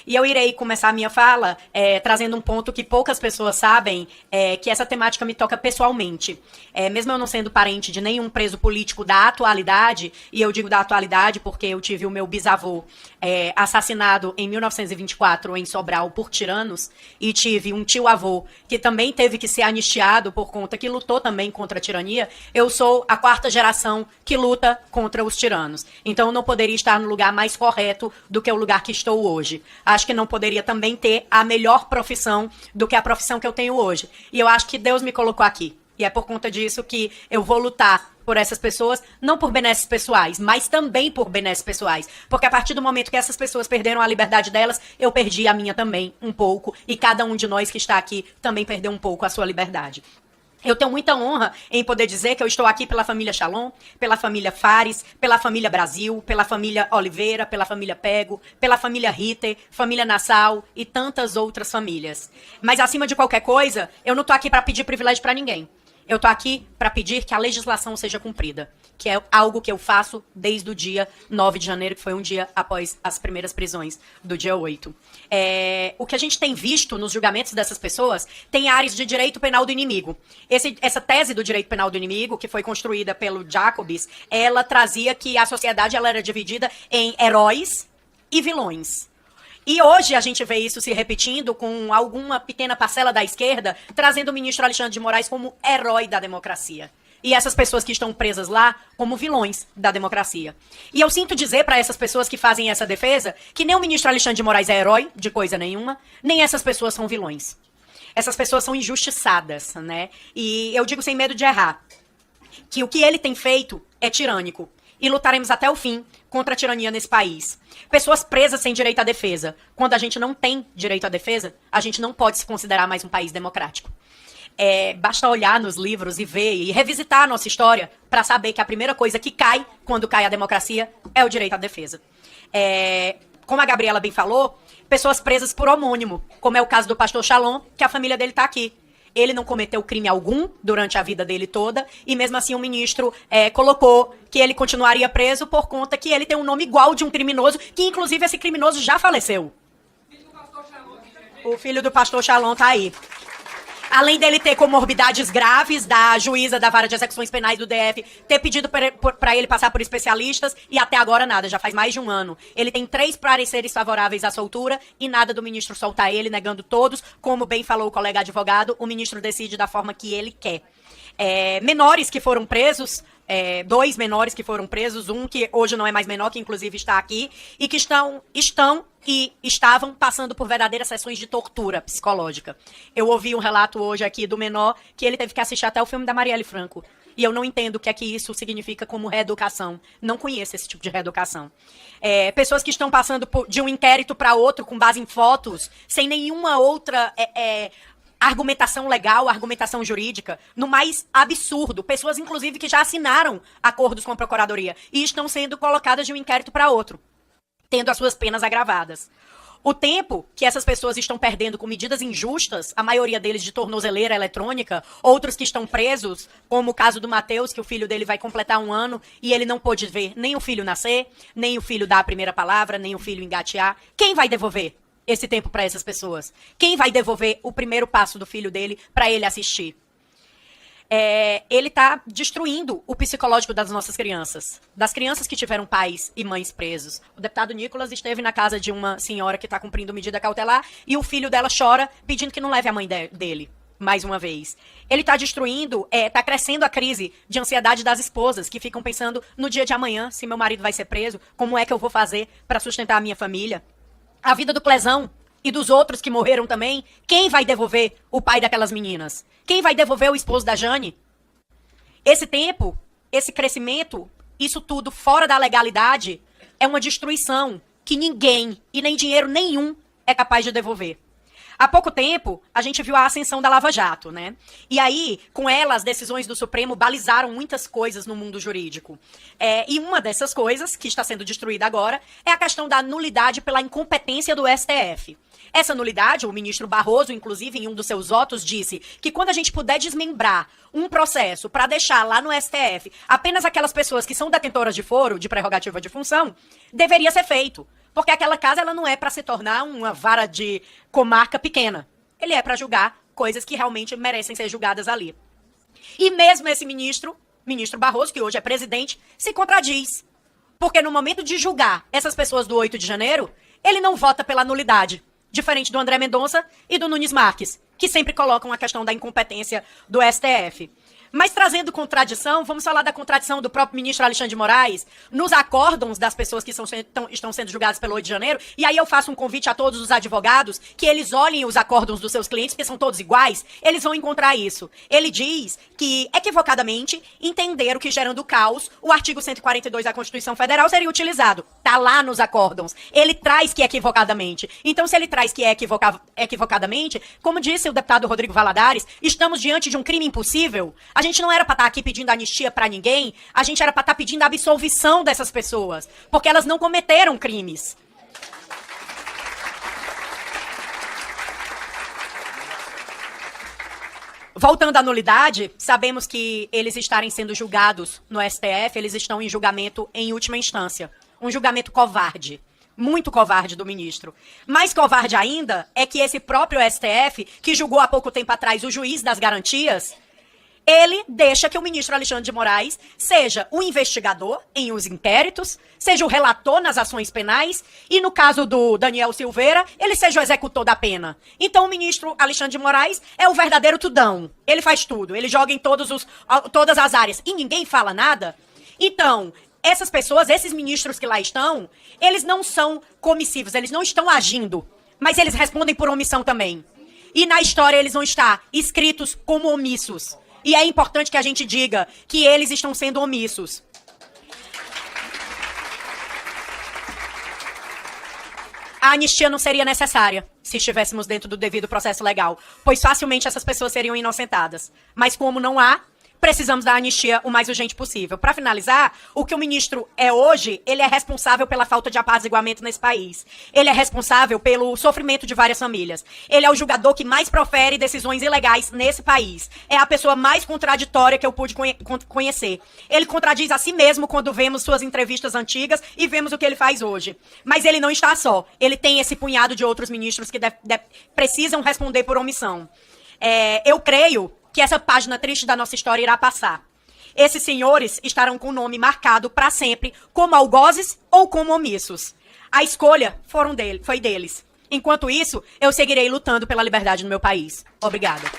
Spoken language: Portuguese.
E eu irei começar a minha fala trazendo um ponto que poucas pessoas sabem, que essa temática me toca pessoalmente. Mesmo eu não sendo parente de nenhum preso político da atualidade, e eu digo da atualidade porque eu tive o meu bisavô assassinado em 1924 em Sobral por tiranos, e tive um tio-avô que também teve que ser anistiado por conta que lutou também contra a tirania. Eu sou a quarta geração que luta contra os tiranos. Então eu não poderia estar no lugar mais correto do que o lugar que estou hoje. Acho que não poderia também ter a melhor profissão do que a profissão que eu tenho hoje. E eu acho que Deus me colocou aqui. E é por conta disso que eu vou lutar por essas pessoas, não por benesses pessoais, mas também por benesses pessoais. Porque a partir do momento que essas pessoas perderam a liberdade delas, eu perdi a minha também, um pouco. E cada um de nós que está aqui também perdeu um pouco a sua liberdade. Eu tenho muita honra em poder dizer que eu estou aqui pela família Shalom, pela família Fares, pela família Brasil, pela família Oliveira, pela família Pego, pela família Ritter, família Nassau e tantas outras famílias. Mas acima de qualquer coisa, eu não estou aqui para pedir privilégio para ninguém. Eu estou aqui para pedir que a legislação seja cumprida, que é algo que eu faço desde o dia 9 de janeiro, que foi um dia após as primeiras prisões do dia 8. O que a gente tem visto nos julgamentos dessas pessoas tem áreas de direito penal do inimigo. Essa tese do direito penal do inimigo, que foi construída pelo Jacobs, ela trazia que a sociedade ela era dividida em heróis e vilões. E hoje a gente vê isso se repetindo com alguma pequena parcela da esquerda, trazendo o ministro Alexandre de Moraes como herói da democracia. E essas pessoas que estão presas lá como vilões da democracia. E eu sinto dizer para essas pessoas que fazem essa defesa que nem o ministro Alexandre de Moraes é herói de coisa nenhuma, nem essas pessoas são vilões. Essas pessoas são injustiçadas, né? E eu digo sem medo de errar, que o que ele tem feito é tirânico. E lutaremos até o fim contra a tirania nesse país. Pessoas presas sem direito à defesa. Quando a gente não tem direito à defesa, a gente não pode se considerar mais um país democrático. Basta olhar nos livros e ver e revisitar a nossa história para saber que a primeira coisa que cai quando cai a democracia é o direito à defesa. Como a Gabriela bem falou, pessoas presas por homônimo, como é o caso do pastor Shalom, que a família dele está aqui. Ele não cometeu crime algum durante a vida dele toda, e mesmo assim o ministro colocou que ele continuaria preso por conta que ele tem um nome igual de um criminoso, que inclusive esse criminoso já faleceu. O filho do pastor Shalom tá aí. Além dele ter comorbidades graves, da juíza da vara de execuções penais do DF ter pedido para ele passar por especialistas, e até agora nada, já faz mais de um ano. Ele tem 3 pareceres favoráveis à soltura e nada do ministro soltar ele, negando todos. Como bem falou o colega advogado, o ministro decide da forma que ele quer. Menores que foram presos, 2 menores que foram presos, um que hoje não é mais menor, que inclusive está aqui, e que estão e estavam passando por verdadeiras sessões de tortura psicológica. Eu ouvi um relato hoje aqui do menor que ele teve que assistir até o filme da Marielle Franco. E eu não entendo o que é que isso significa como reeducação. Não conheço esse tipo de reeducação. Pessoas que estão passando de um inquérito para outro com base em fotos, sem nenhuma outra argumentação legal, argumentação jurídica, no mais absurdo. Pessoas, inclusive, que já assinaram acordos com a Procuradoria e estão sendo colocadas de um inquérito para outro, tendo as suas penas agravadas. O tempo que essas pessoas estão perdendo com medidas injustas, a maioria deles de tornozeleira eletrônica, outros que estão presos, como o caso do Matheus, que o filho dele vai completar 1 ano e ele não pôde ver nem o filho nascer, nem o filho dar a primeira palavra, nem o filho engatear. Quem vai devolver esse tempo para essas pessoas? Quem vai devolver o primeiro passo do filho dele para ele assistir? Ele está destruindo o psicológico das nossas crianças, das crianças que tiveram pais e mães presos. O deputado Nicolas esteve na casa de uma senhora que está cumprindo medida cautelar e o filho dela chora pedindo que não leve a mãe dele, mais uma vez. Ele está destruindo, está crescendo a crise de ansiedade das esposas, que ficam pensando no dia de amanhã, se meu marido vai ser preso, como é que eu vou fazer para sustentar a minha família? A vida do Clezão e dos outros que morreram também, quem vai devolver o pai daquelas meninas? Quem vai devolver o esposo da Jane? Esse tempo, esse crescimento, isso tudo fora da legalidade, é uma destruição que ninguém e nem dinheiro nenhum é capaz de devolver. Há pouco tempo, a gente viu a ascensão da Lava Jato, né? E aí, com ela, as decisões do Supremo balizaram muitas coisas no mundo jurídico. E uma dessas coisas, que está sendo destruída agora, é a questão da nulidade pela incompetência do STF. Essa nulidade, o ministro Barroso, inclusive, em um dos seus votos, disse que quando a gente puder desmembrar um processo para deixar lá no STF apenas aquelas pessoas que são detentoras de foro, de prerrogativa de função, deveria ser feito. Porque aquela casa ela não é para se tornar uma vara de comarca pequena. Ele é para julgar coisas que realmente merecem ser julgadas ali. E mesmo esse ministro Barroso, que hoje é presidente, se contradiz. Porque no momento de julgar essas pessoas do 8 de janeiro, ele não vota pela nulidade. Diferente do André Mendonça e do Nunes Marques, que sempre colocam a questão da incompetência do STF. Mas trazendo contradição, vamos falar da contradição do próprio ministro Alexandre de Moraes nos acórdãos das pessoas que estão sendo julgadas pelo 8 de janeiro. E aí eu faço um convite a todos os advogados que eles olhem os acórdãos dos seus clientes, porque são todos iguais, eles vão encontrar isso. Ele diz que, equivocadamente, entenderam que, gerando caos, o artigo 142 da Constituição Federal seria utilizado. Tá lá nos acórdãos. Ele traz que é equivocadamente. Então, se ele traz que é equivocadamente, como disse o deputado Rodrigo Valadares, estamos diante de um crime impossível. A gente não era para estar aqui pedindo anistia para ninguém, a gente era para estar pedindo a absolvição dessas pessoas, porque elas não cometeram crimes. Voltando à nulidade, sabemos que eles estarem sendo julgados no STF, eles estão em julgamento em última instância. Um julgamento covarde. Muito covarde do ministro. Mais covarde ainda é que esse próprio STF, que julgou há pouco tempo atrás o juiz das garantias, ele deixa que o ministro Alexandre de Moraes seja o investigador em os inquéritos, seja o relator nas ações penais e, no caso do Daniel Silveira, ele seja o executor da pena. Então, o ministro Alexandre de Moraes é o verdadeiro tudão. Ele faz tudo, ele joga em todas as áreas e ninguém fala nada. Então, essas pessoas, esses ministros que lá estão, eles não são comissivos, eles não estão agindo, mas eles respondem por omissão também. E na história eles vão estar escritos como omissos. E é importante que a gente diga que eles estão sendo omissos. A anistia não seria necessária se estivéssemos dentro do devido processo legal, pois facilmente essas pessoas seriam inocentadas. Mas como não há, precisamos da anistia o mais urgente possível. Para finalizar, o que o ministro é hoje, ele é responsável pela falta de apaziguamento nesse país. Ele é responsável pelo sofrimento de várias famílias. Ele é o julgador que mais profere decisões ilegais nesse país. É a pessoa mais contraditória que eu pude conhecer. Ele contradiz a si mesmo quando vemos suas entrevistas antigas e vemos o que ele faz hoje. Mas ele não está só. Ele tem esse punhado de outros ministros que precisam responder por omissão. Eu creio que essa página triste da nossa história irá passar. Esses senhores estarão com o nome marcado para sempre como algozes ou como omissos. A escolha foi deles. Enquanto isso, eu seguirei lutando pela liberdade no meu país. Obrigada.